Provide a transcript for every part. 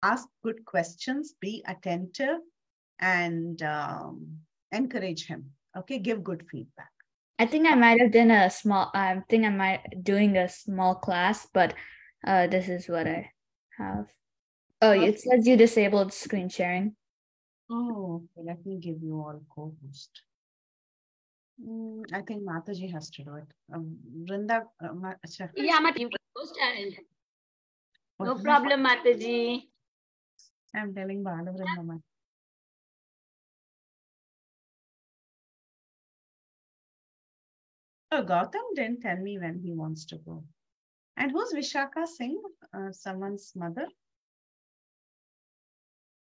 ask good questions, be attentive, and encourage him. Okay, give good feedback. I think I might have done a small. I think I might doing a small class, but this is what I have. Oh, it says you disabled screen sharing. Oh, okay. Let me give you all co-host. I think Mataji has to do it. Vrinda, yeah, I'm a team host and no problem, Mataji. I'm telling Balavrinda. Oh, Gautam didn't tell me when he wants to go. And who's Vishaka Singh? Someone's mother?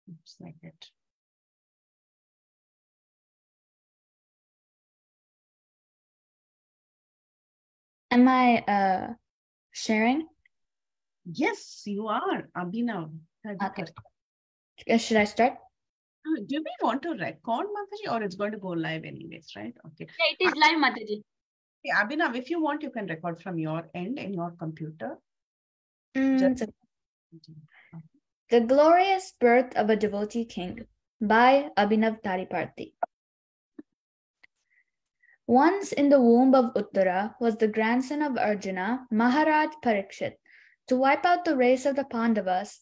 Looks like it. Am I sharing? Yes, you are, Abhinav. Okay. Should I start? Do we want to record, Mataji, or it's going to go live anyways, right? Okay. Yeah, it is live, Mataji. Yeah, Abhinav, if you want, you can record from your end in your computer. The Glorious Birth of a Devotee King by Abhinav-The. Once in the womb of Uttara was the grandson of Arjuna, Maharaj Parikshit. To wipe out the race of the Pandavas,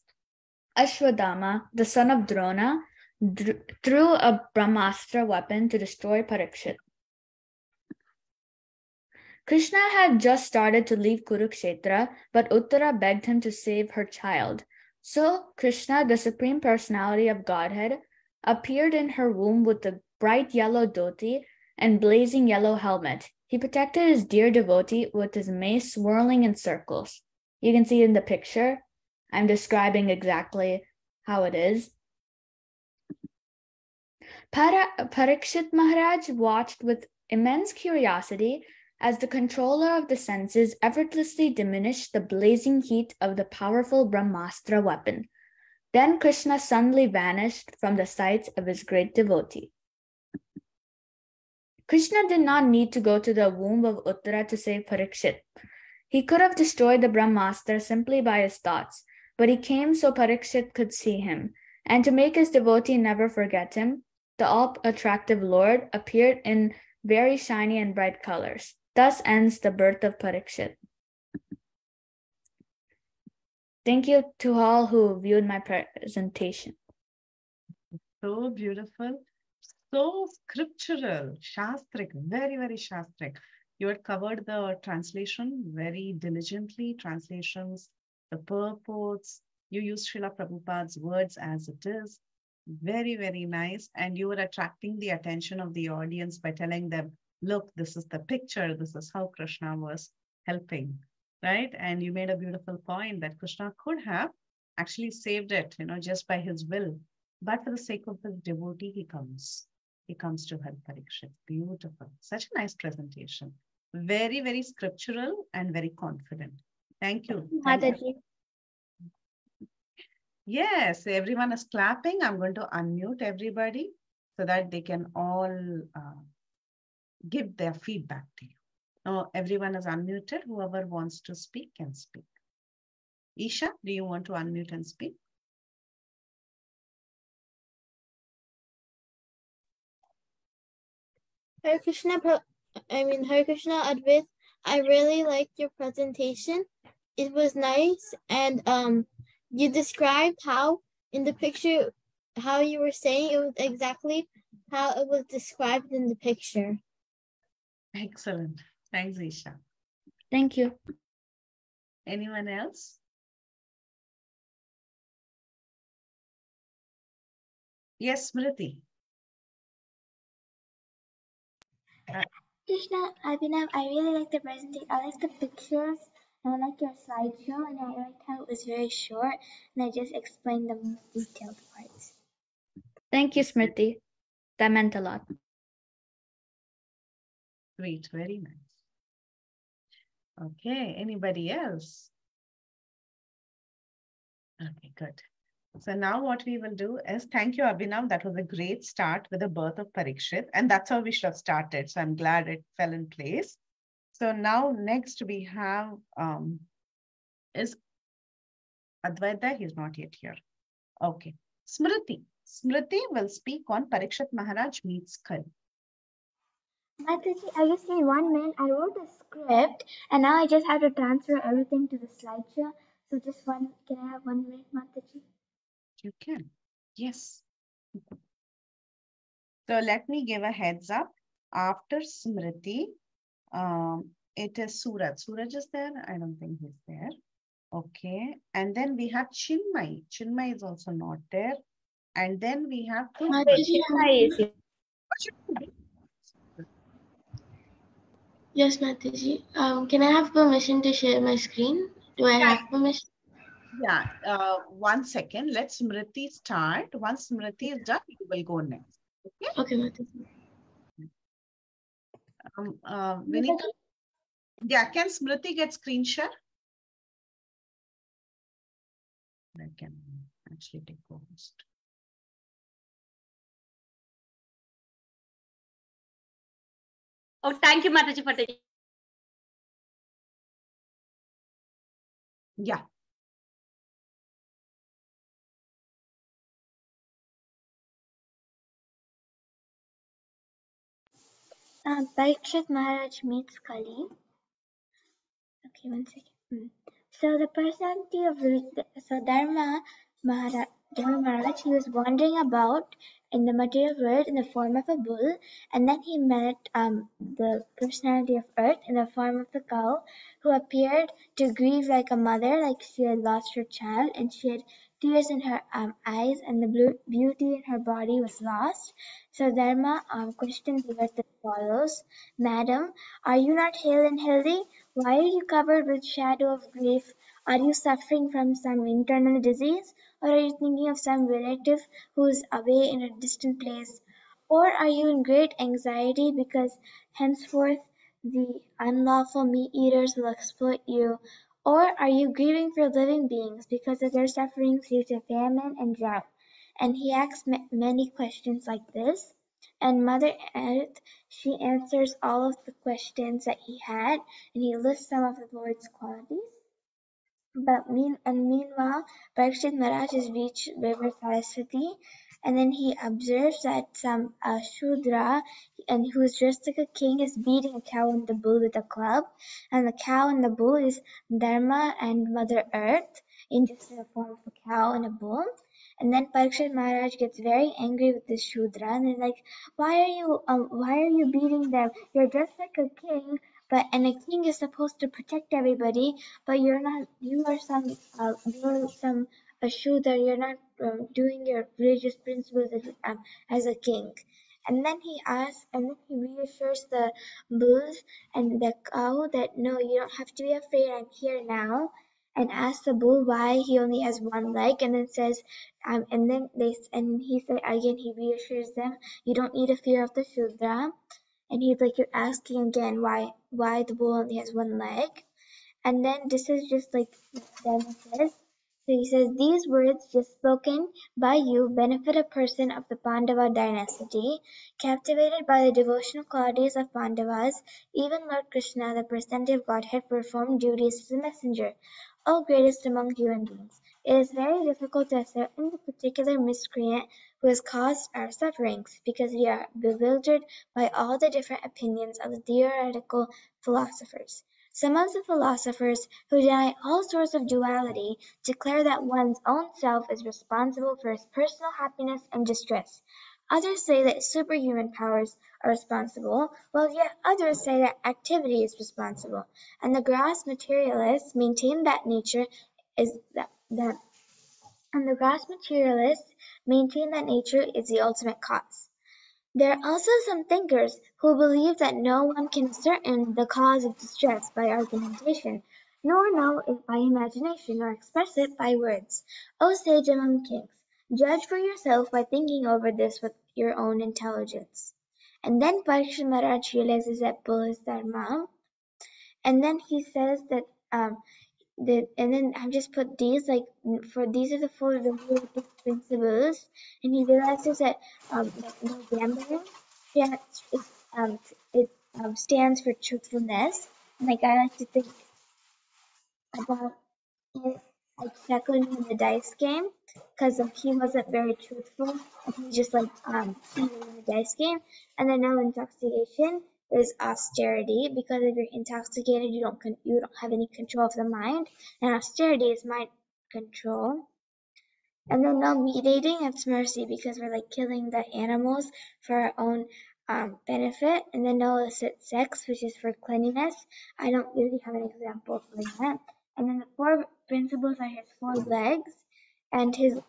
Ashwadama, the son of Drona, threw a Brahmastra weapon to destroy Parikshit. Krishna had just started to leave Kurukshetra, but Uttara begged him to save her child. So Krishna, the Supreme Personality of Godhead, appeared in her womb with the bright yellow dhoti and blazing yellow helmet. He protected his dear devotee with his mace swirling in circles. You can see in the picture. I'm describing exactly how it is. Parikshit Maharaj watched with immense curiosity as the controller of the senses effortlessly diminished the blazing heat of the powerful Brahmastra weapon. Then Krishna suddenly vanished from the sight of his great devotee. Krishna did not need to go to the womb of Uttara to save Parikshit. He could have destroyed the Brahmastra simply by his thoughts, but he came so Parikshit could see him, and to make his devotee never forget him, the all-attractive Lord appeared in very shiny and bright colors. Thus ends the birth of Parikshit. Thank you to all who viewed my presentation. So beautiful, so scriptural, Shastrik, very, very Shastrik. You had covered the translation very diligently, translations, the purports. You used Srila Prabhupada's words as it is. Very, very nice. And you were attracting the attention of the audience by telling them, look, this is the picture. This is how Krishna was helping, right? And you made a beautiful point that Krishna could have actually saved it, just by his will. But for the sake of the devotee, he comes. He comes to help Parikshit. Beautiful. Such a nice presentation. Very, very scriptural and very confident. Thank you. Thank you. Yes, everyone is clapping. I'm going to unmute everybody so that they can all give their feedback to you. Now, everyone is unmuted. Whoever wants to speak can speak. Isha, do you want to unmute and speak? Hare Krishna, Advaith. I really liked your presentation. It was nice, and you described how in the picture, how you were saying it was exactly how it was described in the picture. Excellent. Thanks, Isha. Thank you. Anyone else? Yes, Smriti. Krishna, Abhinav, I really like the presentation. I like the pictures, and I like your slideshow, and I liked how it was very short, and I just explained the most detailed parts. Thank you, Smriti. That meant a lot. Great, very nice. Okay, anybody else? Okay, good. So now what we will do is, thank you, Abhinav. That was a great start with the birth of Parikshit. And that's how we should have started. So I'm glad it fell in place. So now next we have is Advaith. He's not yet here. Okay. Smriti. Smriti will speak on Parikshit Maharaj meets Kali. Mataji, I just need 1 minute. I wrote a script and now I just have to transfer everything to the slideshow. So just can I have 1 minute, Mataji? You can. Yes. So let me give a heads up. After Smriti, it is Suraj. Suraj is there? I don't think he's there. Okay. And then we have Chinmayi. Chinmayi is also not there. And then we have Mataji, yes, Mataji. Can I have permission to share my screen? Do I have permission? Yeah. 1 second. Let Smriti start. Once Smriti is done, you will go next. Okay. Okay, Mataji. Vinita? Yeah. Can Smriti get screen share? I can actually take co-host. Oh, thank you, Mataji, for taking. Yeah. Parikshit Maharaj meets Kali. Okay, 1 second. So the personality of Dharma Maharaj, he was wandering about in the material world in the form of a bull, and then he met the personality of Earth in the form of the cow, who appeared to grieve like a mother, like she had lost her child, and she had tears in her eyes, and the beauty in her body was lost. So Dharma questioned the Earth as follows: Madam, are you not hale and healthy? Why are you covered with shadow of grief? Are you suffering from some internal disease? Or are you thinking of some relative who is away in a distant place? Or are you in great anxiety because henceforth the unlawful meat eaters will exploit you? Or are you grieving for living beings because of their sufferings due to famine and drought? And he asks many questions like this. And Mother Earth, she answers all of the questions that he had, and he lists some of the Lord's qualities. Meanwhile, Parikshit Maharaj has reached river Saraswati, and then he observes that some Shudra, and who is dressed like a king, is beating a cow and the bull with a club, and the cow and the bull is Dharma and Mother Earth, in just the form of a cow and a bull. And then Parikshit Maharaj gets very angry with this Shudra, and they're like, why are you beating them? You're dressed like a king, and a king is supposed to protect everybody, but you're not. You're some a Shudra. You're not doing your religious principles as a king. And then he reassures the bulls and the cow that no, you don't have to be afraid. I'm here now. And asks the bull why he only has one leg, and then says, and he said again, he reassures them, you don't need a fear of the Shudra. And he's like, you're asking again why the bull only has one leg. And then this is just like Dharma says. So he says, these words just spoken by you benefit a person of the Pandava dynasty, captivated by the devotional qualities of Pandavas. Even Lord Krishna, the personality of Godhead, performed duties as a messenger. O greatest among human beings, it is very difficult to ascertain the particular miscreant who has caused our sufferings, because we are bewildered by all the different opinions of the theoretical philosophers. Some of the philosophers, who deny all sorts of duality, declare that one's own self is responsible for his personal happiness and distress. Others say that superhuman powers are responsible, while yet others say that activity is responsible. And the gross materialists maintain that nature is that and the gross materialists maintain that nature is the ultimate cause. There are also some thinkers who believe that no one can ascertain the cause of distress by argumentation, nor know it by imagination, nor express it by words. O sage among kings, judge for yourself by thinking over this with your own intelligence. And then Parikshit Maharaj realizes that bull is Dharma, and then he says that and then I've just put these like for these are the four religious principles, and he realizes that no gambling, yeah, it stands for truthfulness, and like I like to think about it like second in the dice game because he wasn't very truthful and he just like cheated in the dice game. And then now intoxication is austerity, because if you're intoxicated you don't have any control of the mind, and austerity is mind control. And then now meat eating, it's mercy, because we're like killing the animals for our own benefit. And then no illicit sex, which is for cleanliness. I don't really have an example for that. And then the 4 principles are his 4 legs, and his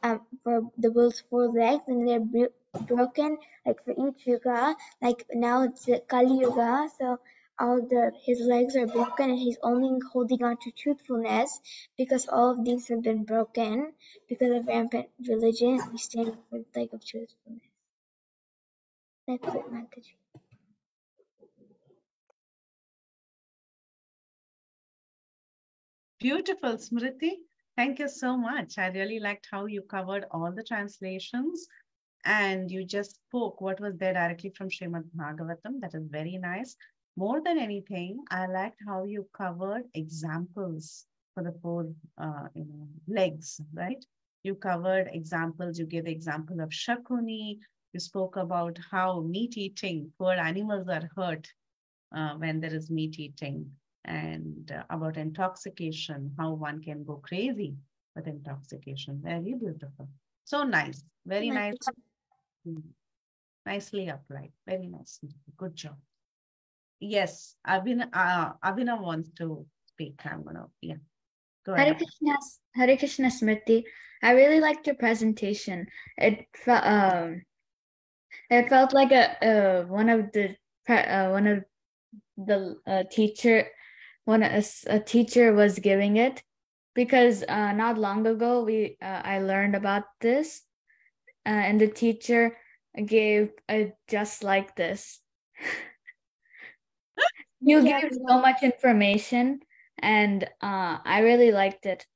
for the bull's 4 legs, and they're broken like for each yuga. Like now it's the Kali Yuga, so his legs are broken, and he's only holding on to truthfulness because all of these have been broken because of rampant religion. We stand for the leg of truthfulness. That's it, Mataji. Beautiful, Smriti. Thank you so much. I really liked how you covered all the translations and you just spoke what was there directly from Srimad Bhagavatam. That is very nice. More than anything, I liked how you covered examples for the 4 legs, right? You covered examples. You gave the example of Shakuni. You spoke about how meat eating, poor animals are hurt when there is meat eating, and about intoxication, how one can go crazy with intoxication. Very beautiful. So nice. Very nice. Nicely applied. Very nice. Good job. Yes, Abhinav wants to speak. I'm gonna, yeah. Go ahead. Hare Krishna Smriti. I really liked your presentation. It felt like one of the a teacher was giving it, because not long ago I learned about this, and the teacher gave just like this. You gave so much information, and I really liked it.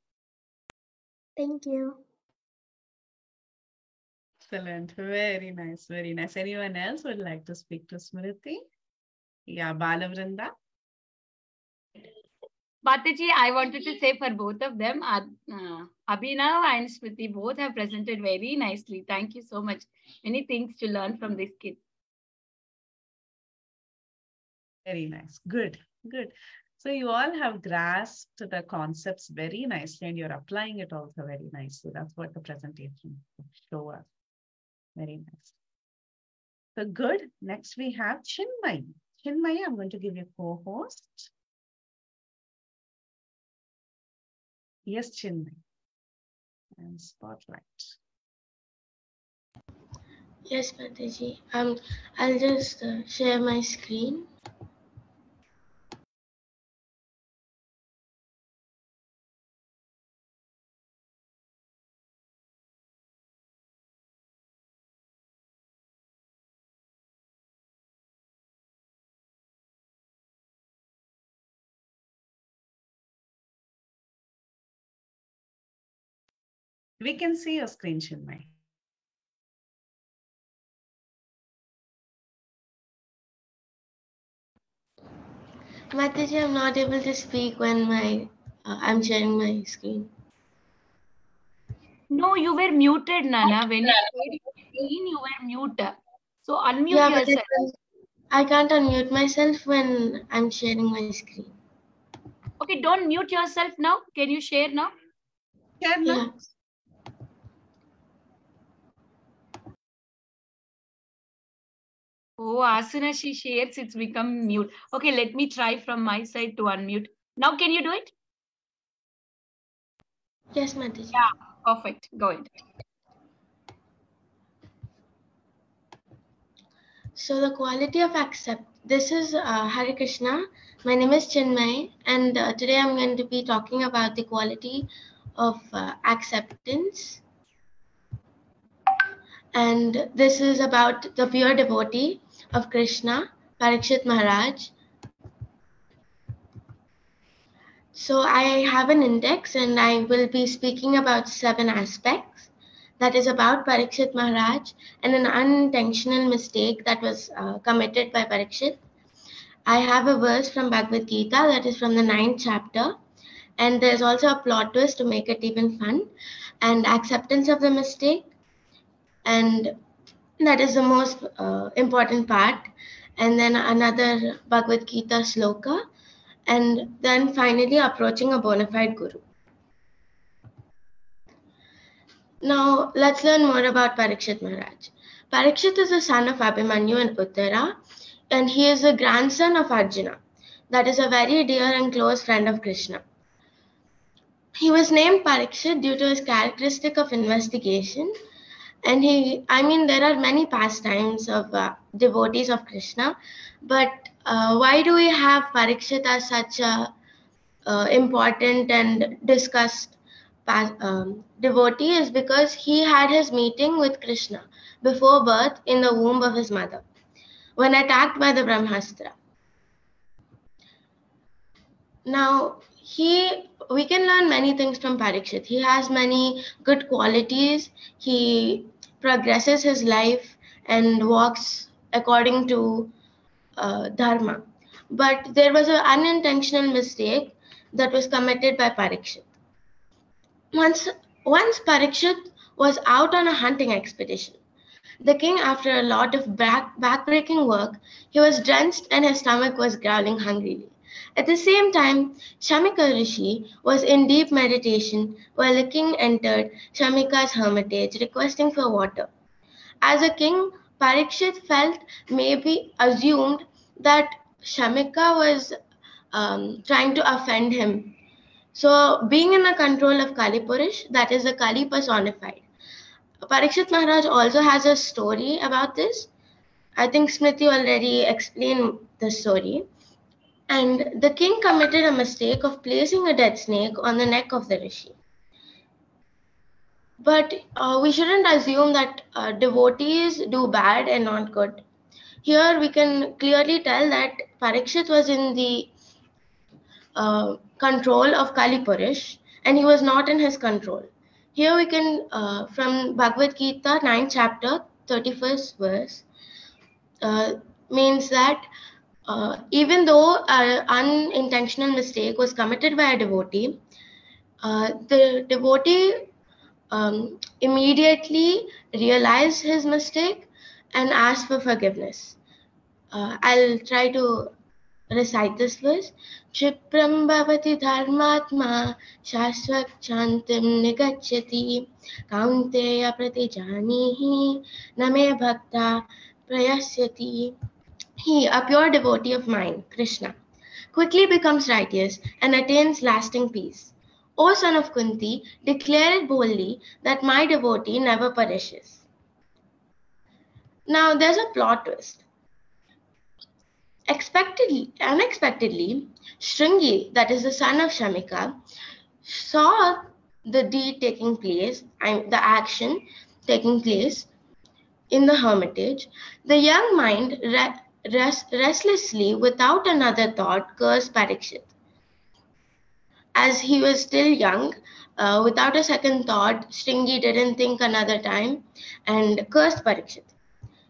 Thank you. Excellent. Very nice. Very nice. Anyone else would like to speak to Smriti? Yeah, Balavrinda. Mataji, I wanted to say for both of them, Abhinav and Smriti both have presented very nicely. Thank you so much. Many things to learn from this kid. Very nice. Good. Good. So you all have grasped the concepts very nicely and you're applying it also very nicely. That's what the presentation show us. Very nice. So good. Next we have Cinmayi. Cinmayi, I'm going to give you co-host. Yes, Cinmayi. And spotlight. Yes, Mataji. I'll just share my screen. We can see your screen, Cinmayi. Mataji, I'm not able to speak when I'm sharing my screen. No, you were muted, Nana. When you shared your screen, you were muted. So unmute yourself. I can't unmute myself when I'm sharing my screen. Okay, don't mute yourself now. Can you share now? Share now. Yeah. Oh, as soon as she shares, it's become mute. Okay, let me try from my side to unmute. Now, can you do it? Yes, Mataji. Yeah, perfect. Go ahead. So the quality of this is Hare Krishna. My name is Cinmayi, and today I'm going to be talking about the quality of acceptance. And this is about the pure devotee of Krishna, Parikshith Maharaj. So I have an index and I will be speaking about 7 aspects. That is about Parikshit Maharaj and an unintentional mistake that was committed by Parikshit. I have a verse from Bhagavad Gita that is from the 9th chapter, And there's also a plot twist to make it even fun, and acceptance of the mistake. And that is the most important part. And then another Bhagavad Gita sloka, and then finally approaching a bona fide guru. Now let's learn more about Parikshit Maharaj. Parikshit is the son of Abhimanyu and Uttara, and he is the grandson of Arjuna. That is a very dear and close friend of Krishna. He was named Parikshit due to his characteristic of investigation. And there are many pastimes of devotees of Krishna, but why do we have Parikshit as such a important and discussed devotee is because he had his meeting with Krishna before birth in the womb of his mother when attacked by the Brahmastra. Now, we can learn many things from Parikshit. He has many good qualities. He progresses his life and walks according to dharma. But there was an unintentional mistake that was committed by Parikshit. Once Parikshit was out on a hunting expedition. The king, after a lot of backbreaking work, he was drenched and his stomach was growling hungrily. At the same time, Shamika Rishi was in deep meditation while the king entered Shamika's hermitage requesting for water. As a king, Parikshit assumed that Shamika was trying to offend him. So, being in the control of Kali Purush, that is the Kali personified. Parikshit Maharaj also has a story about this. I think Smriti already explained the story. And the king committed a mistake of placing a dead snake on the neck of the rishi. But we shouldn't assume that devotees do bad and not good. Here we can clearly tell that Parikshit was in the control of Kali Purush and he was not in his control. Here we can, from Bhagavad Gita, 9th chapter, 31st verse, means that even though an unintentional mistake was committed by a devotee, the devotee immediately realized his mistake and asked for forgiveness. I'll try to recite this verse. Kshipram bhavati dharmatma shashvat chantim nigachyati kaunteya pratijanihi name bhakta prayasyati. He, a pure devotee of mine, Krishna, quickly becomes righteous and attains lasting peace. O son of Kunti, declare it boldly that my devotee never perishes. Now there's a plot twist. Unexpectedly, Shringi, that is the son of Shamika, saw the deed taking place, the action taking place in the hermitage. The young mind restlessly, without another thought, cursed Parikshit. As he was still young, without a second thought, Shringi didn't think another time and cursed Parikshit.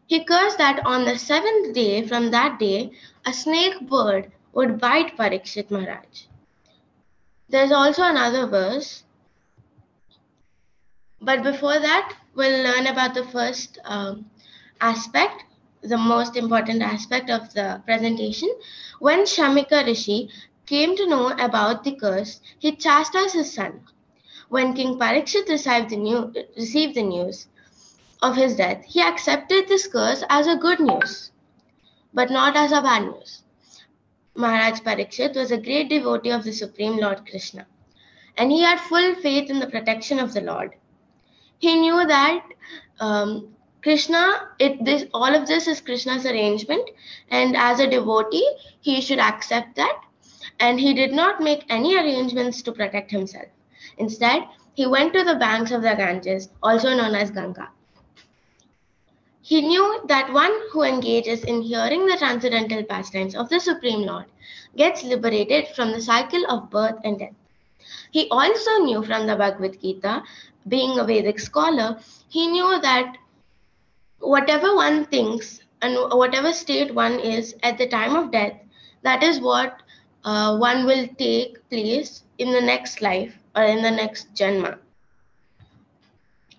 He cursed that on the 7th day from that day, a snake bird would bite Parikshit Maharaj. There's also another verse. But before that, we'll learn about the first aspect, the most important aspect of the presentation. When Shamika Rishi came to know about the curse, he chastised his son. When King Parikshit received the news of his death, he accepted this curse as a good news, but not as a bad news. Maharaj Parikshit was a great devotee of the Supreme Lord Krishna, and he had full faith in the protection of the Lord. He knew that all of this is Krishna's arrangement, and as a devotee, he should accept that, and he did not make any arrangements to protect himself. Instead, he went to the banks of the Ganges, also known as Ganga. He knew that one who engages in hearing the transcendental pastimes of the Supreme Lord gets liberated from the cycle of birth and death. He also knew from the Bhagavad Gita, being a Vedic scholar, he knew that whatever one thinks and whatever state one is at the time of death, that is what one will take place in the next life or in the next Janma.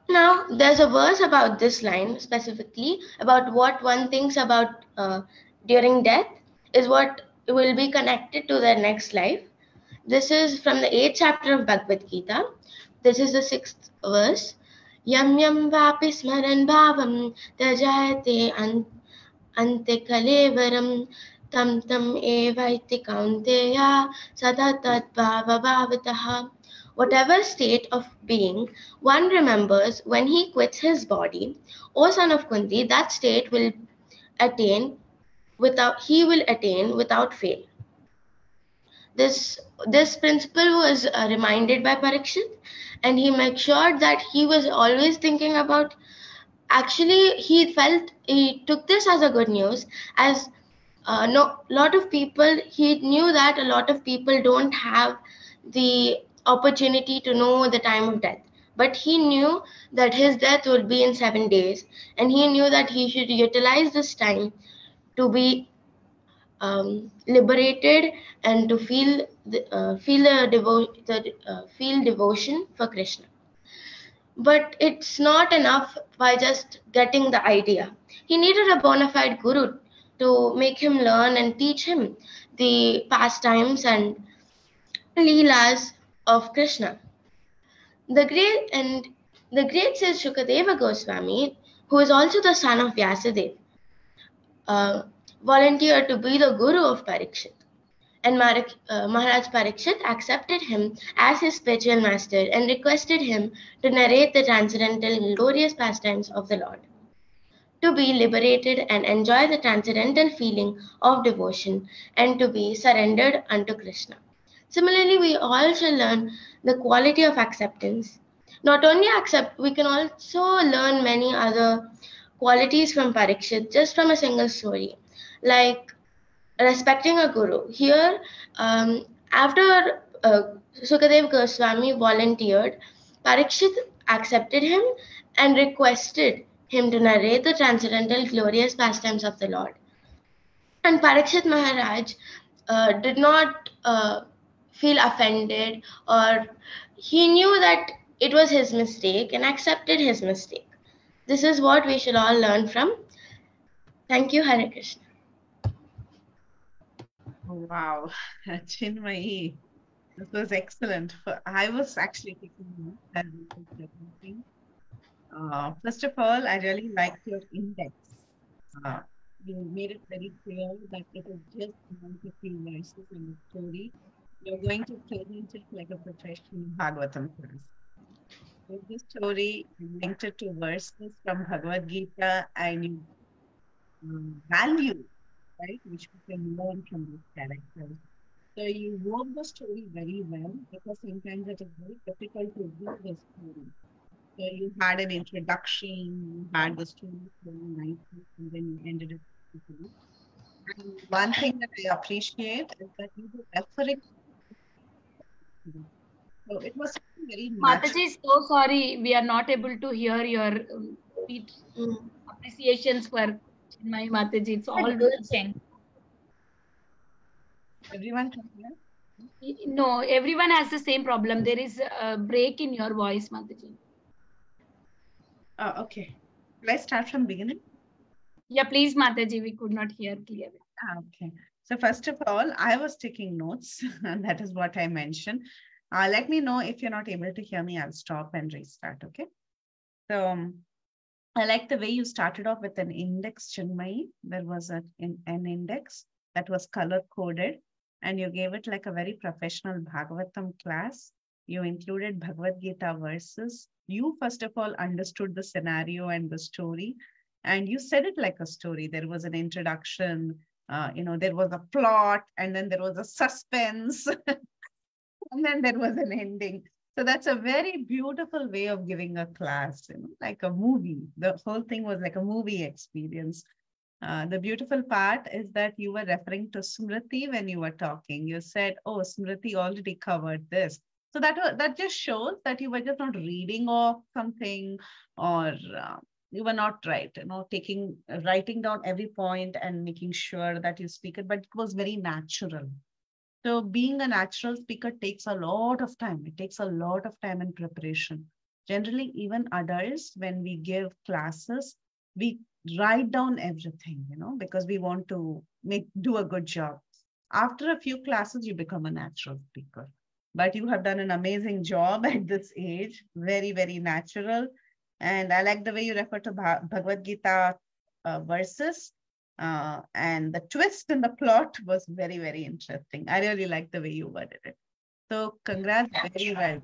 Now, there's a verse about this line specifically about what one thinks about during death is what will be connected to their next life. This is from the 8th chapter of Bhagavad Gita. This is the 6th verse. Yam yam vapi smaran bhavam tajayate ante kalevaram tam tam evaiti kaunteya sada tat bhava bhavataha. Whatever state of being one remembers when he quits his body, O son of Kunti, that state will attain he will attain without fail. This principle was reminded by Parikshit, and he made sure that he was always thinking about. Actually, he took this as a good news, as lot of people. He knew that a lot of people don't have the opportunity to know the time of death, but he knew that his death would be in 7 days, and he knew that he should utilize this time to be liberated and to feel devotion for Krishna. But it's not enough by just getting the idea. He needed a bona fide guru to make him learn and teach him the pastimes and leelas of Krishna. The great sage Shukadeva Goswami, who is also the son of Vyasadeva, volunteered to be the guru of Parikshit. And Maharaj Parikshit accepted him as his spiritual master and requested him to narrate the transcendental glorious pastimes of the Lord, to be liberated and enjoy the transcendental feeling of devotion, and to be surrendered unto Krishna. Similarly, we all shall learn the quality of acceptance. Not only accept, we can also learn many other qualities from Parikshit just from a single story, like respecting a guru. Here, after Sukadev Goswami volunteered, Parikshit accepted him and requested him to narrate the transcendental glorious pastimes of the Lord. And Parikshit Maharaj did not feel offended, or he knew that it was his mistake and accepted his mistake. This is what we should all learn from. Thank you, Hare Krishna. Wow, Chinmayi, this was excellent. I was actually taking notes as you were talking. First of all, I really liked your index. Uh, you made it very clear that it is just one to few verses in the story. You're going to present it like a professional Bhagavatam class. With the story, you linked it to verses from Bhagavad Gita and you value, right, which we can learn from these characters. So you wove the story very well because sometimes it is very difficult to do the story. So you had an introduction, you had the story very nicely, and then you ended it beautifully. And one thing that I appreciate is that you were referring to it. So it was very natural. Mataji, so sorry, we are not able to hear your sweet appreciations for Chinmayi Mataji. It's all Glitching. Everyone can hear? no, everyone has the same problem. There is a break in your voice, Mataji. Okay. Let's start from beginning. Yeah, please, Mataji, we could not hear clearly. Okay. So first of all, I was taking notes, and that is what I mentioned. Let me know if you're not able to hear me. I'll stop and restart. Okay. So I like the way you started off with an index, Chinmayi. There was an index that was color coded, and you gave it like a very professional Bhagavatam class. You included Bhagavad Gita verses. You, first of all, understood the scenario and the story, and you said it like a story. There was an introduction, there was a plot, and then there was a suspense, and then there was an ending. So that's a very beautiful way of giving a class, like a movie. The whole thing was like a movie experience. The beautiful part is that you were referring to Smriti when you were talking. You said, oh, Smriti already covered this. So that just shows that you were just not reading off something, or you were not writing down every point and making sure that you speak it, but it was very natural. So being a natural speaker takes a lot of time. It takes a lot of time and preparation. Generally, even adults, when we give classes, we write down everything, because we want to do a good job. After a few classes, you become a natural speaker. But you have done an amazing job at this age, very, very natural. And I like the way you refer to Bhagavad Gita verses. And the twist in the plot was very, very interesting. I really like the way you worded it. So congrats, very well.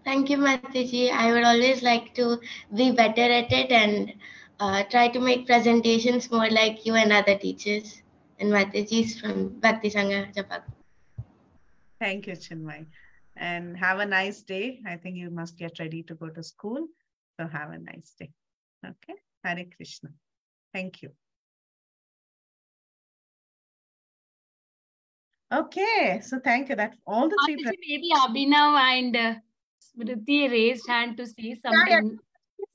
Thank you, Mataji. I would always like to be better at it and try to make presentations more like you and other teachers and Matajis from Bhakti Sangha Japak. Thank you, Chinmay. And have a nice day. I think you must get ready to go to school. So have a nice day. Okay. Hare Krishna. Thank you. Okay. So thank you. That's all the three. Maybe Abhinav and Smriti raised hand to say something.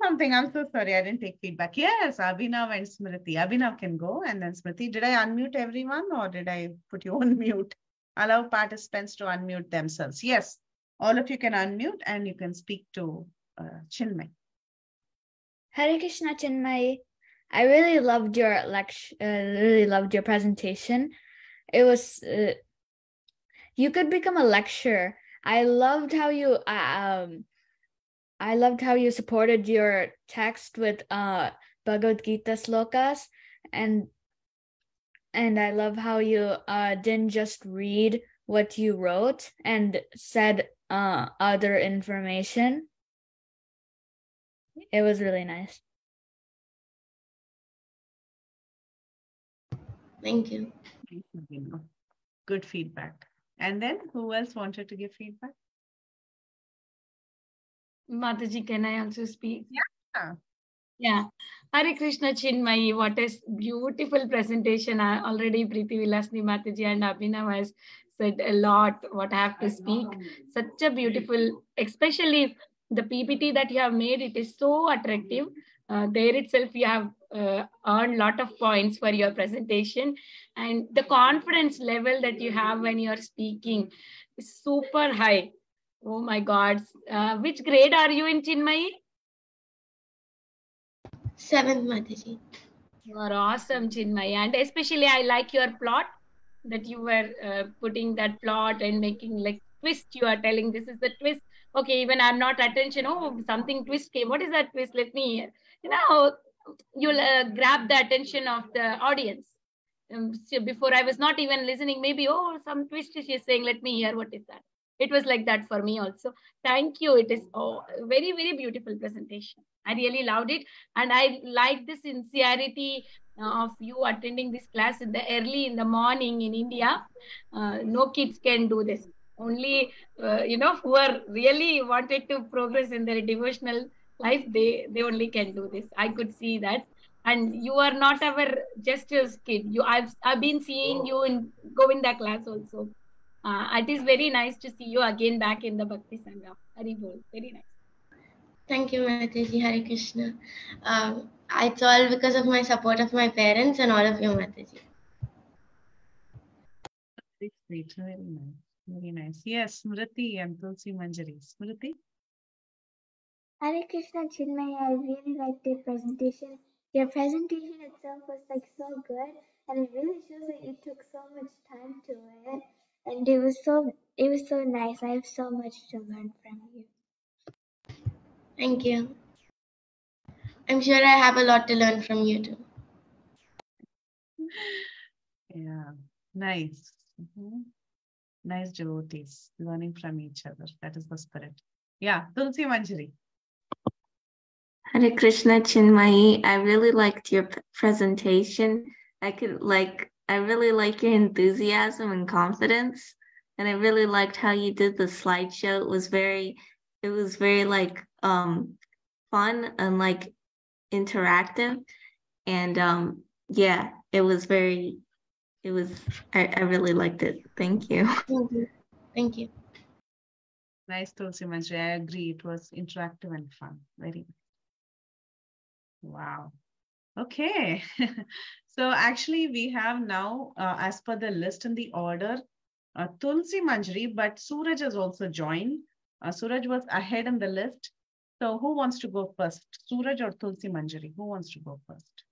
Something. I'm so sorry. I didn't take feedback. Yes, Abhinav and Smriti. Abhinav can go and then Smriti. Did I unmute everyone or did I put you on mute? Allow participants to unmute themselves. Yes, all of you can unmute and you can speak to Chinmay. Hare Krishna, Cinmayi. I really loved your lecture. Really loved your presentation. It was. You could become a lecturer. I loved how you. I loved how you supported your text with Bhagavad Gita slokas, and I love how you didn't just read what you wrote and said other information. It was really nice. Thank you. Good feedback. And then who else wanted to give feedback? Mataji, can I also speak? Yeah. Yeah. Hare Krishna, Chinmayi. What a beautiful presentation. Already Preeti Vilasni Mataji and Abhinav has said a lot what I have to speak. Such a beautiful, especially the PPT that you have made. It is so attractive. There itself, you have earned a lot of points for your presentation. And the confidence level that you have when you are speaking is super high. Oh my God. Which grade are you in, Chinmayi? 7th, Mataji. You are awesome, Chinmay. And especially I like your plot that you were putting that plot and making like twist. You are telling this is the twist. Okay, even I'm not attention. Oh, something twist came. What is that twist? Let me hear. You'll grab the attention of the audience. So before I was not even listening, maybe, oh, some twist she's saying, let me hear what is that. It was like that for me also. Thank you. It is very, very beautiful presentation. I really loved it. And I like the sincerity of you attending this class early in the morning in India. No kids can do this. Only, who are really wanted to progress in their devotional life, they only can do this. I could see that. And you are not our just a kid. I've been seeing you in Govinda class also. It is very nice to see you again back in the Bhakti Sangha. Haribol, very nice. Thank you, Mataji. Hare Krishna. It's all because of my support of my parents and all of you, Mataji. Very sweet, very nice, very nice. Yes, Smriti and Tulsi Manjari. Smriti? Hare Krishna, Chinmay, I really liked your presentation. Your presentation itself was like so good, and it really shows that you took so much time to it, and it was so nice. I have so much to learn from you. Thank you. I'm sure I have a lot to learn from you too. Yeah, nice. Nice devotees learning from each other. That is the spirit. Yeah, Tulsi Manjari. Hare Krishna, Chinmayi. I really liked your presentation. I really like your enthusiasm and confidence. And I really liked how you did the slideshow. It was very like fun and like interactive. And yeah, I really liked it. Thank you. Thank you. Nice, Tulsi Manjari. I agree. It was interactive and fun. Very nice. Wow. Okay. So actually we have now, as per the list in the order, Tulsi Manjari, but Suraj has also joined. Suraj was ahead in the list. So who wants to go first? Suraj or Tulsi Manjari? Who wants to go first?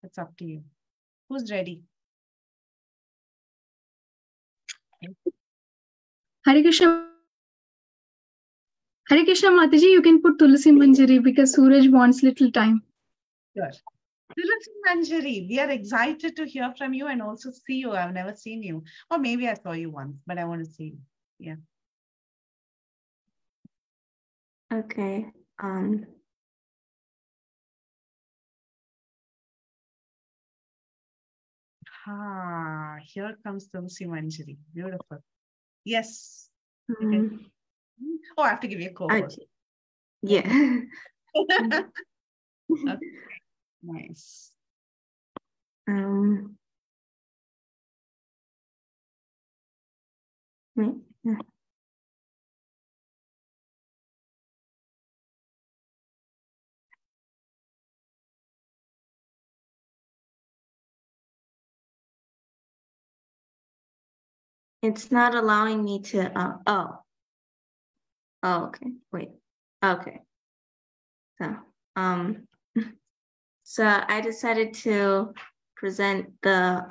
It's up to you. Who's ready? Hare Krishna Mataji, you can put Tulsi Manjari because Suraj wants little time. Sure. Tulsi Manjari, we are excited to hear from you and also see you. I've never seen you. Or maybe I saw you once, but I want to see you. Yeah. Okay. Here comes Tulsi Manjari. Beautiful. Yes. Okay. Oh, I have to give you a co-host. Okay. Yeah. Okay. Nice. It's not allowing me to, oh, okay, wait, okay. So I decided to present the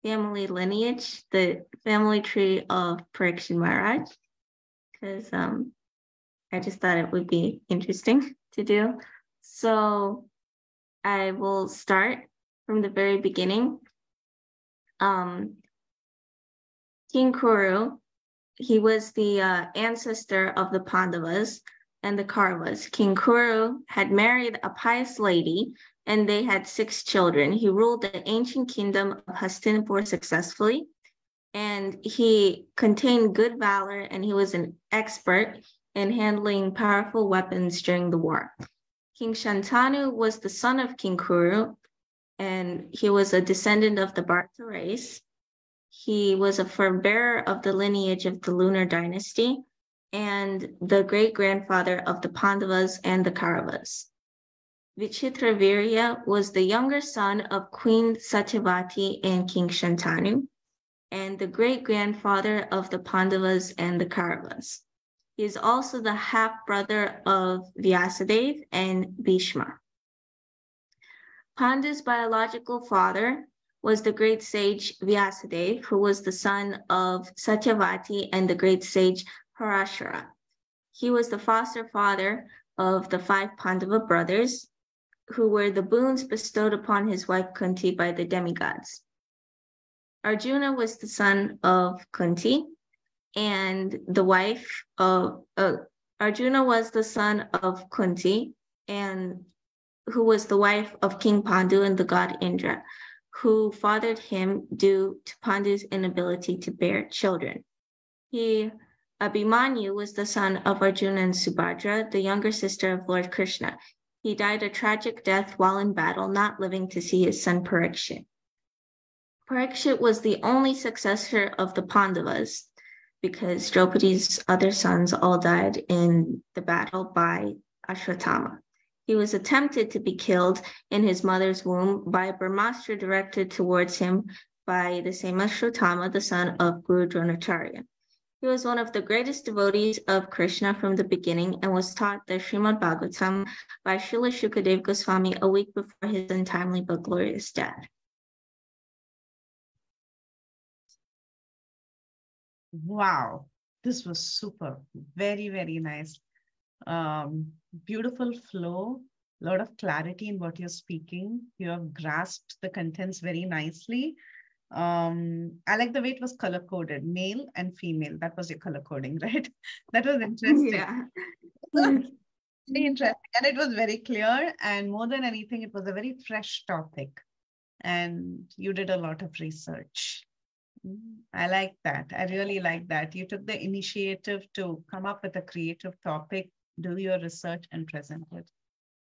family lineage, the family tree of Parikshit Maharaj, because I just thought it would be interesting to do. So I will start from the very beginning. King Kuru, he was the ancestor of the Pandavas and the Kauravas. King Kuru had married a pious lady and they had 6 children. He ruled the ancient kingdom of Hastinapur successfully, and he contained good valor, and he was an expert in handling powerful weapons during the war. King Shantanu was the son of King Kuru, and he was a descendant of the Bharata race. He was a forebearer of the lineage of the lunar dynasty and the great-grandfather of the Pandavas and the Kauravas. Vichitravirya was the younger son of Queen Satyavati and King Shantanu, and the great-grandfather of the Pandavas and the Kauravas. He is also the half-brother of Vyasadeva and Bhishma. Pandu's biological father was the great sage Vyasadeva, who was the son of Satyavati and the great sage Parashara. He was the foster father of the 5 Pandava brothers, who were the boons bestowed upon his wife Kunti by the demigods. Arjuna was the son of Kunti, and the wife of Arjuna was the son of Kunti, and who was the wife of King Pandu and the god Indra, who fathered him due to Pandu's inability to bear children. Abhimanyu was the son of Arjuna and Subhadra, the younger sister of Lord Krishna. He died a tragic death while in battle, not living to see his son Parikshit. Parikshit was the only successor of the Pandavas because Draupadi's other sons all died in the battle by Ashwatthama. He was attempted to be killed in his mother's womb by a Brahmastra directed towards him by the same Ashwatthama, the son of Guru Dronacharya. He was one of the greatest devotees of Krishna from the beginning and was taught the Srimad Bhagavatam by Srila Shukadeva Goswami a week before his untimely but glorious death. Wow, this was super. Very, very nice. Beautiful flow, a lot of clarity in what you're speaking. You have grasped the contents very nicely. I like the way it was color coded, male and female. That was your color coding, right? That was interesting. Yeah. Very interesting. And it was very clear. And more than anything, it was a very fresh topic. And you did a lot of research. I like that. I really like that. You took the initiative to come up with a creative topic, do your research, and present it.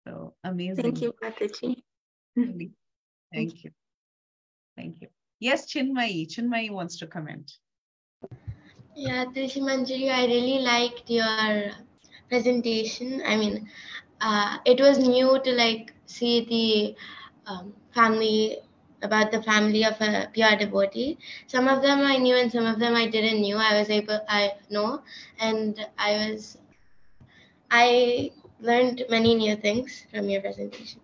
So amazing. Thank you, Mataji. Thank you. Thank you. Yes, Cinmayi. Cinmayi wants to comment. Yeah, Tulsi Manjari, I really liked your presentation. I mean, it was new to like see family, about the family of a pure devotee. Some of them I knew and some of them I didn't know. I know, and I learned many new things from your presentation.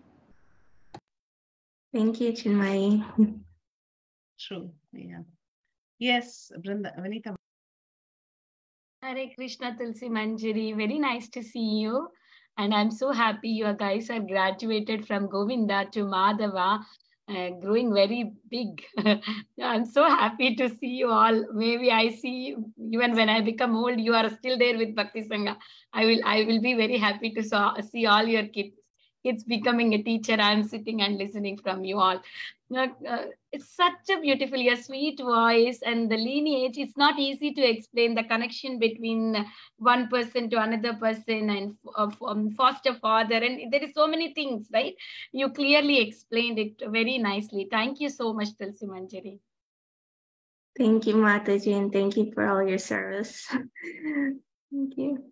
Thank you, Cinmayi. True. Yeah. Yes, Vanita. Hare Krishna Tulsi Manjari. Very nice to see you. And I'm so happy you guys are graduated from Govinda to Madhava, growing very big. I'm so happy to see you all. Maybe I see you, even when I become old, you are still there with Bhakti Sangha. I will be very happy to see all your kids becoming a teacher. I'm sitting and listening from you all. It's such a beautiful, a sweet voice, and the lineage. It's not easy to explain the connection between one person to another person, and foster father, and there is so many things, right? You clearly explained it very nicely. Thank you so much, Tulsi Manjari. Thank you, Mataji, and thank you for all your service. Thank you.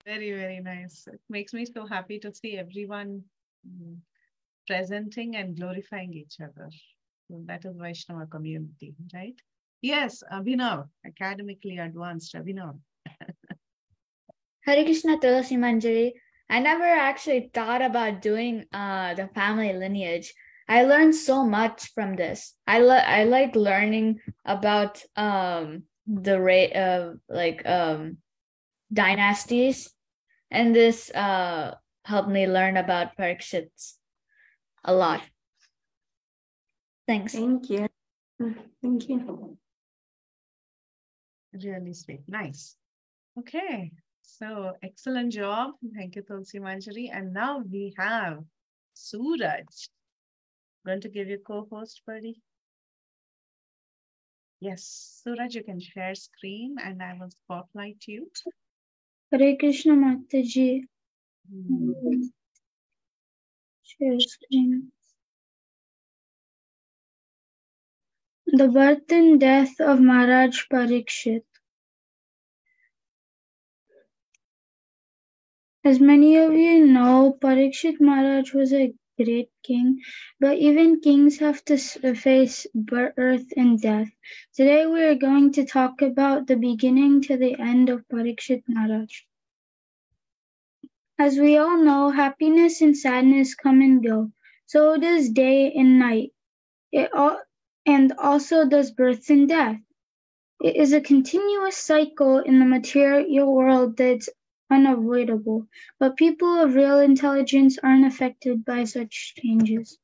Very, very nice. It makes me so happy to see everyone presenting and glorifying each other. So that is Vaishnava community, right? Yes, Abhinav, academically advanced Abhinav. Hare Krishna Tulasi Manjari. I never actually thought about doing the family lineage. I learned so much from this. I like learning about dynasties, and this helped me learn about Parikshits a lot. Thanks. Thank you. Thank you. Really sweet. Nice. Okay. So excellent job. Thank you, Tulsi Manjari. And now we have Suraj. Going to give you co-host, buddy. Yes, Suraj, you can share screen and I will spotlight you. Hare Krishna Mataji. Share screen. The birth and death of Maharaj Parikshit. As many of you know, Parikshit Maharaj was a great king, but even kings have to face birth and death. Today we are going to talk about the beginning to the end of Parikshit Maharaj. As we all know, happiness and sadness come and go. So does day and night. And also does birth and death. It is a continuous cycle in the material world that's unavoidable, but people of real intelligence aren't affected by such changes.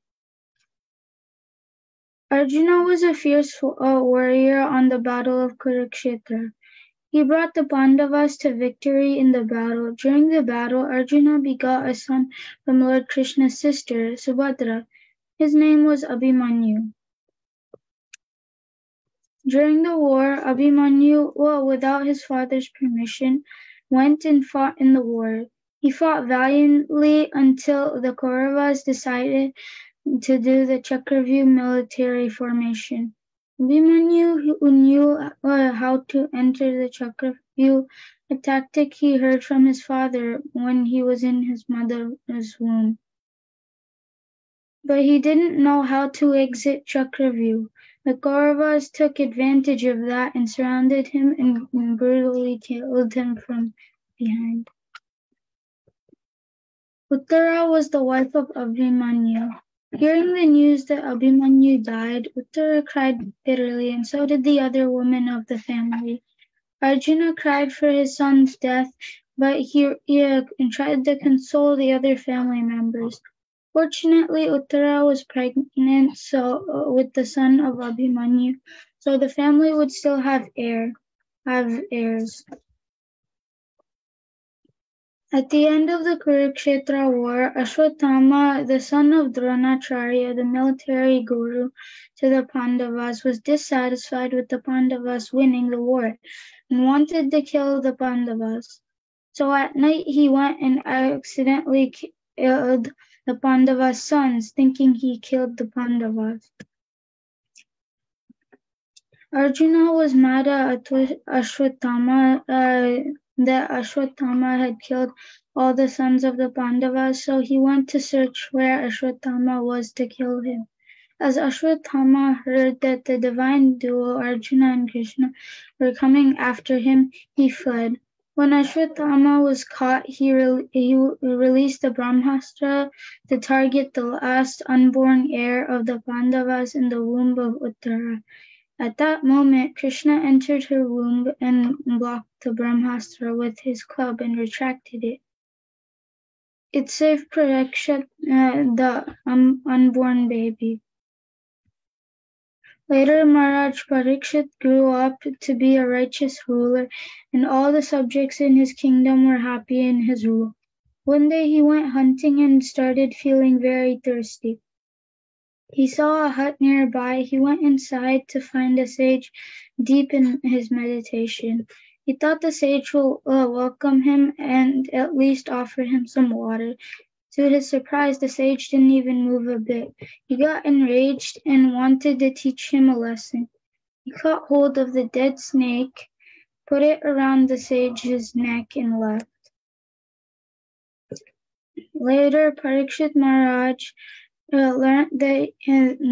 Arjuna was a fierce warrior on the battle of Kurukshetra. He brought the Pandavas to victory in the battle. During the battle, Arjuna begot a son from Lord Krishna's sister, Subhadra. His name was Abhimanyu. During the war, Abhimanyu, without his father's permission, went and fought in the war. He fought valiantly until the Kauravas decided to do the Chakravyuh military formation. Abhimanyu, who knew how to enter the Chakravyuh, a tactic he heard from his father when he was in his mother's womb. But he didn't know how to exit Chakravyuh. The Kauravas took advantage of that and surrounded him and brutally killed him from behind. Uttara was the wife of Abhimanyu. Hearing the news that Abhimanyu died, Uttara cried bitterly, and so did the other women of the family. Arjuna cried for his son's death, but he tried to console the other family members. Fortunately, Uttara was pregnant with the son of Abhimanyu, so the family would still have heirs. At the end of the Kurukshetra war, Ashwatthama, the son of Dronacharya, the military guru to the Pandavas, was dissatisfied with the Pandavas winning the war and wanted to kill the Pandavas. So at night he went and accidentally killed the Pandavas' sons, thinking he killed the Pandavas. Arjuna was mad at Ashwatthama that Ashwatthama had killed all the sons of the Pandavas, so he went to search where Ashwatthama was to kill him. As Ashwatthama heard that the divine duo Arjuna and Krishna were coming after him, he fled. When Ashwatthama was caught, he released the Brahmastra to target the last unborn heir of the Pandavas in the womb of Uttara. At that moment, Krishna entered her womb and blocked the Brahmastra with his club and retracted it. It saved Parikshit, the unborn baby. Later, Maharaj Parikshit grew up to be a righteous ruler, and all the subjects in his kingdom were happy in his rule. One day he went hunting and started feeling very thirsty. He saw a hut nearby. He went inside to find a sage deep in his meditation. He thought the sage will welcome him and at least offer him some water. To his surprise, the sage didn't even move a bit. He got enraged and wanted to teach him a lesson. He caught hold of the dead snake, put it around the sage's neck, and left. Later, Parikshit Maharaj learned that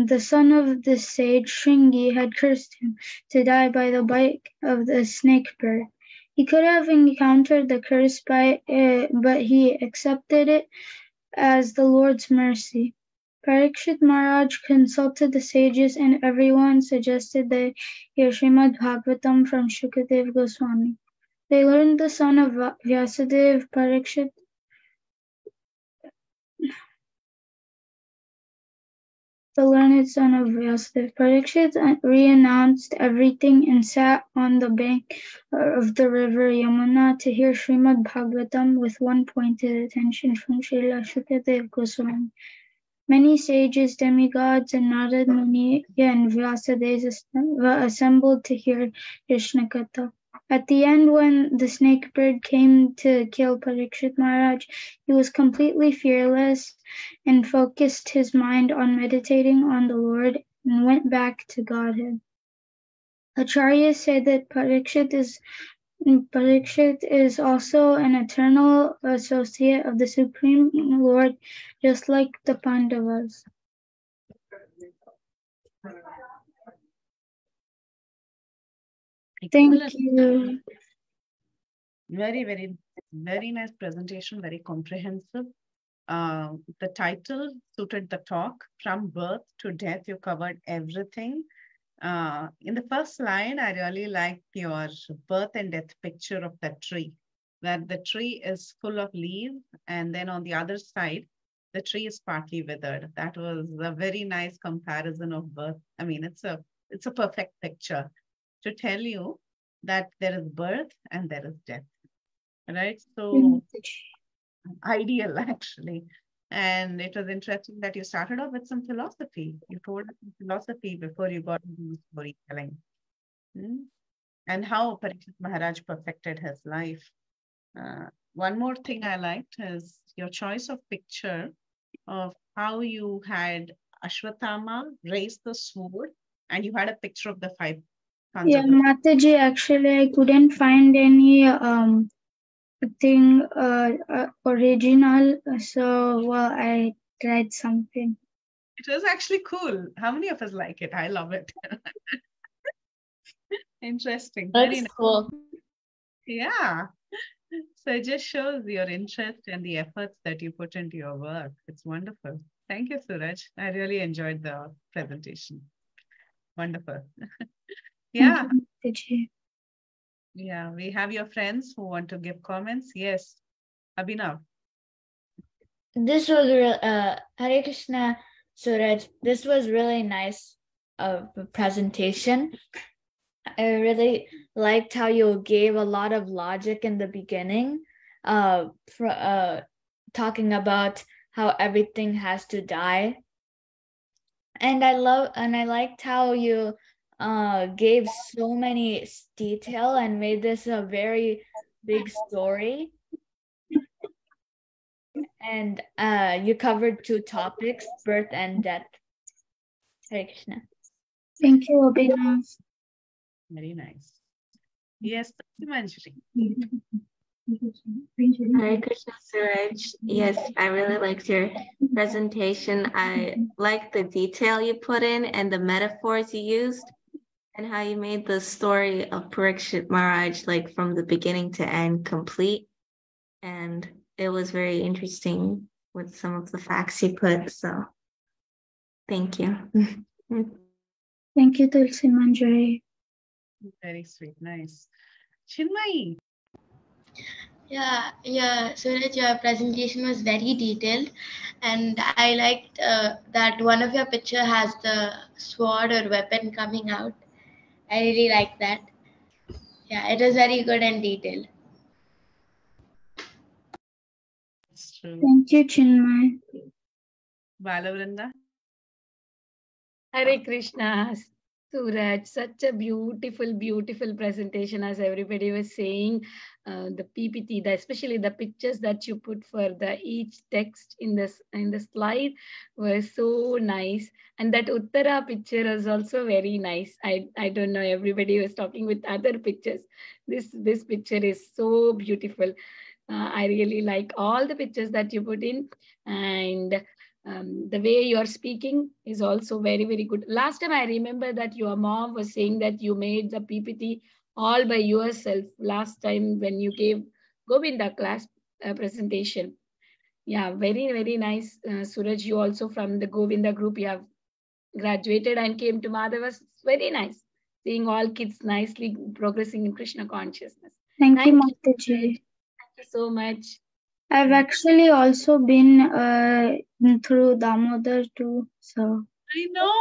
the son of the sage, Shringi, had cursed him to die by the bite of the snake bird. He could have encountered the curse but he accepted it as the Lord's mercy. Parikshit Maharaj consulted the sages, and everyone suggested they hear Srimad Bhagavatam from Shukadev Goswami. They learned the son of Vyasadeva, Parikshit, the learned son of Vyasadeva. Parikshit renounced everything and sat on the bank of the river Yamuna to hear Srimad Bhagavatam with one pointed attention from Srila Shukadev Goswami. Many sages, demigods, and Narad Muni and Vyasadeva assembled to hear Krishna Katha. At the end, when the snake bird came to kill Parikshit Maharaj, he was completely fearless and focused his mind on meditating on the Lord and went back to Godhead. Acharyas say that Parikshit is also an eternal associate of the Supreme Lord, just like the Pandavas. Thank you. Very, very, very nice presentation, very comprehensive. The title suited the talk. From birth to death, you covered everything. In the first slide, I really liked your birth and death picture of the tree, where the tree is full of leaves, and then on the other side, the tree is partly withered. That was a very nice comparison of birth. I mean, it's a perfect picture to tell you that there is birth and there is death, right? So ideal, actually. And it was interesting that you started off with some philosophy. You told us philosophy before you got into storytelling. And how Parikshit Maharaj perfected his life. One more thing I liked is your choice of picture of how you had Ashwatthama raise the sword and you had a picture of the 5 sons. Yeah, Mataji, actually, I couldn't find any thing original, so well, I tried something. It was actually cool. How many of us like it? I love it. Interesting. That's very cool. Yeah. So it just shows your interest and the efforts that you put into your work. It's wonderful. Thank you, Suraj. I really enjoyed the presentation. Wonderful. Yeah. Yeah, we have your friends who want to give comments. Yes, Abhinav. This was Hare Krishna, Suraj. This was really nice presentation. I really liked how you gave a lot of logic in the beginning, talking about how everything has to die. And I liked how you gave so many detail and made this a very big story. And you covered 2 topics, birth and death. Hare Krishna. Thank you, Abhinav. Very nice. Yes, Manjari. Hare Krishna Suraj. Yes, I really liked your presentation. I like the detail you put in and the metaphors you used and how you made the story of Parikshit Maharaj like from the beginning to end complete. And it was very interesting with some of the facts you put. So thank you. Thank you, Tulsi Manjari. Very sweet. Nice. Chinmayi. Yeah, Suraj, your presentation was very detailed, and I liked that one of your picture has the sword or weapon coming out. I really like that. Yeah, it was very good and detailed. It's true. Thank you, Chinmay. Balavrinda. Hare Krishna, Suraj. Such a beautiful, beautiful presentation, as everybody was saying. The PPT, especially the pictures that you put for the each text in the slide was so nice, and that Uttara picture was also very nice. I don't know. Everybody was talking with other pictures. This picture is so beautiful. I really like all the pictures that you put in, and the way you are speaking is also very, very good. Last time I remember that your mom was saying that you made the PPT all by yourself last time when you gave Govinda class presentation. Yeah, very, very nice. Suraj, you also from the Govinda group, you have graduated and came to Madhavas. Very nice. Seeing all kids nicely progressing in Krishna consciousness. Thank you, Thank Mataji. you so much. I've actually also been through Damodar too. So I know.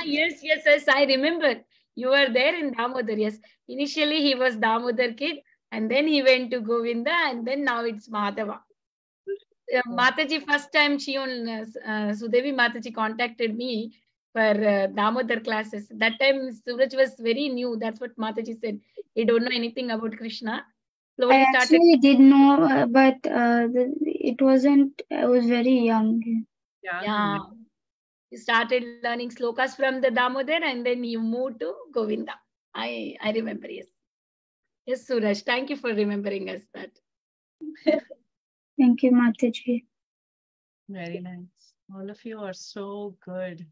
Yes. I remember. You were there in Damodar. Yes. Initially, he was Damodar kid, and then he went to Govinda, and then now it's Madhava. Mataji, first time she on Sudevi Mataji contacted me for Damodar classes. That time Suraj was very new. That's what Mataji said. He don't know anything about Krishna. I Slowly started. actually did know, but it wasn't. I was very young. Yeah. You started learning slokas from the Damodar, and then you moved to Govinda. I remember, yes. Yes, Suraj, thank you for remembering us that. Thank you, Mataji. Very nice. All of you are so good.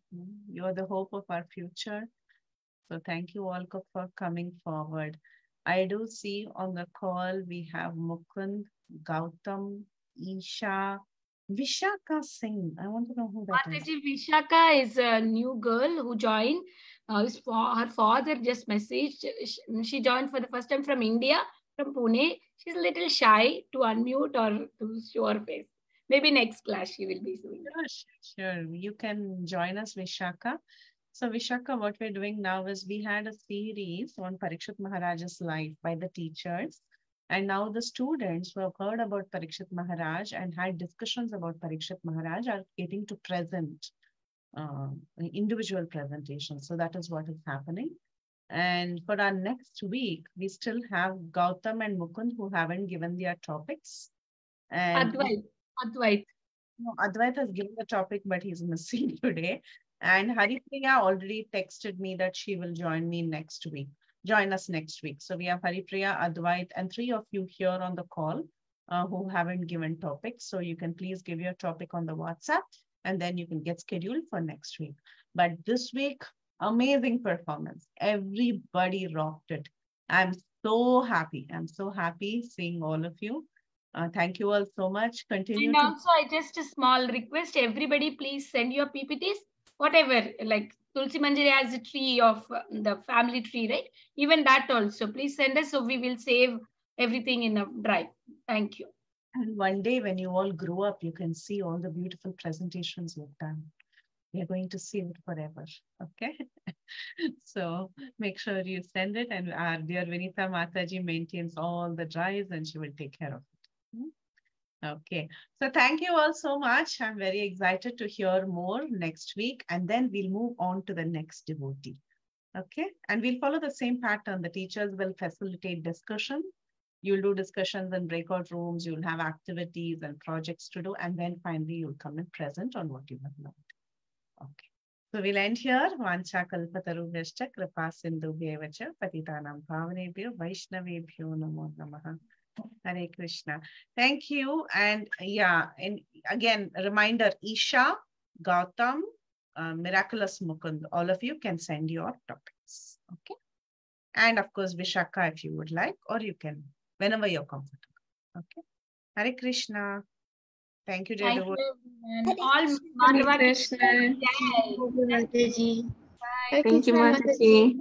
You are the hope of our future. So thank you all for coming forward. I do see on the call we have Mukund, Gautam, Isha, Vishaka Singh. I want to know who that is. Mataji, Vishaka is a new girl who joined. Her father just messaged. She joined for the first time from India, from Pune. She's a little shy to unmute or to show her face. Maybe next class she will be doing that. Sure. You can join us, Vishaka. So, Vishaka, what we're doing now is we had a series on Parikshit Maharaj's life by the teachers. And now the students who have heard about Parikshit Maharaj and had discussions about Parikshit Maharaj are getting to present individual presentations. So that is what is happening. And for our next week, we still have Gautam and Mukund who haven't given their topics. And Advaith. No, Advaith has given the topic, but he's missing today. And Haripriya already texted me that she will join us next week. So we have Haripriya, Advaith, and 3 of you here on the call who haven't given topics. So you can please give your topic on the WhatsApp, and then you can get scheduled for next week. But this week, amazing performance. Everybody rocked it. I'm so happy. I'm so happy seeing all of you. Thank you all so much. Continue. And also, I just a small request. Everybody, please send your PPTs. Whatever, like Tulsi Manjari has a tree of the family tree, right? Even that also, please send us so we will save everything in a drive. Thank you. And one day when you all grow up, you can see all the beautiful presentations you've done. We are going to see it forever. Okay. So make sure you send it, and our dear Vinita Mataji maintains all the drives and she will take care of it. Okay. So thank you all so much. I'm very excited to hear more next week, and then we'll move on to the next devotee. Okay. And we'll follow the same pattern. The teachers will facilitate discussion. You'll do discussions in breakout rooms. You'll have activities and projects to do. And then finally, you'll come and present on what you have learned. Okay. So we'll end here. Vancha kalpatarubhyascha kripa sindhubhyevacha patitanam pavanebhyo vaishnavebhyo namo namaha. Hare Krishna. Thank you. And yeah, and again, a reminder, Isha, Gautam, Miraculous Mukund, all of you can send your topics. Okay. And of course, Vishaka, if you would like, or you can, whenever you're comfortable. Okay. Hare Krishna. Thank you, Thank Jayadevara. you, everyone. All Madhava Krishna. Mataji. Thank you, Mataji.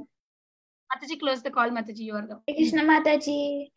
Mataji, close the call. Mataji, you are the Krishna Mataji.